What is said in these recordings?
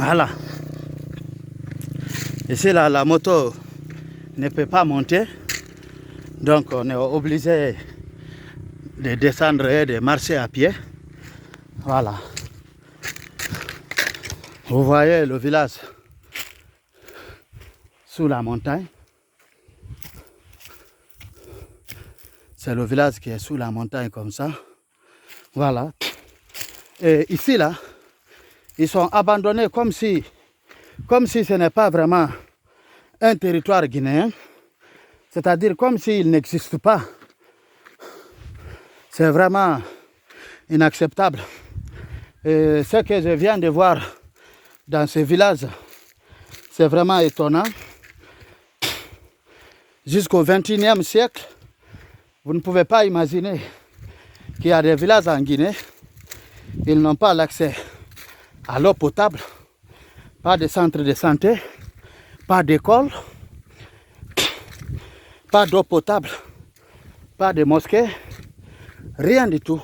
Voilà. Ici, là, la moto ne peut pas monter. Donc, on est obligé de descendre et de marcher à pied. Voilà. Vous voyez le village sous la montagne. C'est le village qui est sous la montagne comme ça. Voilà. Et ici, là, ils sont abandonnés comme si ce n'est pas vraiment un territoire guinéen. C'est-à-dire comme s'il n'existe pas. C'est vraiment inacceptable. Et ce que je viens de voir dans ce village, c'est vraiment étonnant. Jusqu'au XXIe siècle, vous ne pouvez pas imaginer qu'il y a des villages en Guinée, ils n'ont pas l'accès à l'eau potable, pas de centre de santé, pas d'école, pas d'eau potable, pas de mosquée, rien du tout.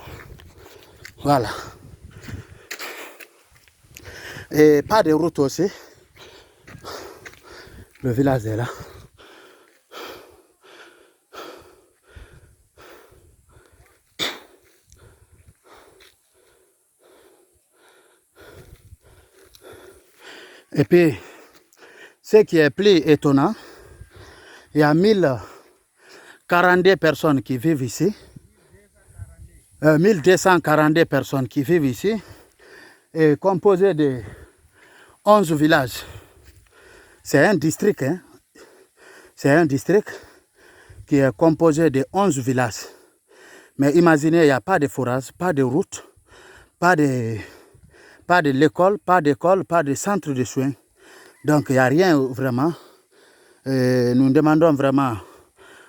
Voilà. Et pas de route aussi. Le village est là. Et puis, ce qui est plus étonnant, il y a 1042 personnes qui vivent ici. 1242 personnes qui vivent ici. Et composé de 11 villages. C'est un district, hein? C'est un district qui est composé de 11 villages. Mais imaginez, il n'y a pas de forage, pas de route, pas de l'école, pas d'école, pas de centre de soins. Donc il n'y a rien vraiment. Et nous demandons vraiment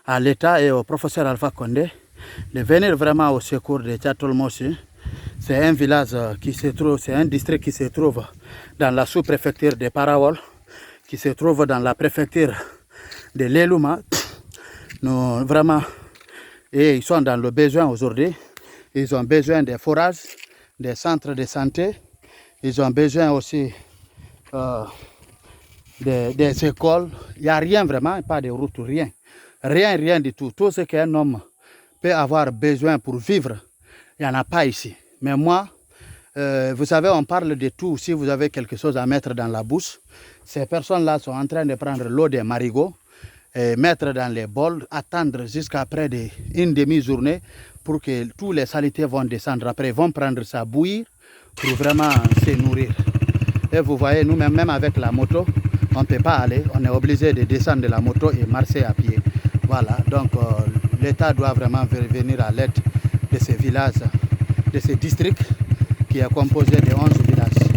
à l'État et au professeur Alpha Condé de venir vraiment au secours de Tchatolmossi. C'est un village qui se trouve, c'est un district qui se trouve dans la sous-préfecture de Parawol, qui se trouve dans la préfecture de l'Elouma. Nous vraiment, et ils sont dans le besoin aujourd'hui. Ils ont besoin des forages, des centres de santé. Ils ont besoin aussi des écoles. Il n'y a rien vraiment, pas de route, rien. Rien du tout. Tout ce qu'un homme peut avoir besoin pour vivre, il n'y en a pas ici. Mais moi, vous savez, on parle de tout. Si vous avez quelque chose à mettre dans la bouche, ces personnes-là sont en train de prendre l'eau des marigots, et mettre dans les bols, attendre jusqu'à près d'une demi-journée pour que tous les saletés vont descendre. Après, ils vont prendre ça, bouillir pour vraiment se nourrir. Et vous voyez, nous-mêmes, même avec la moto, on ne peut pas aller. On est obligé de descendre de la moto et marcher à pied. Voilà, donc l'État doit vraiment venir à l'aide de ces villages, de ces districts qui est composé de 11 villages.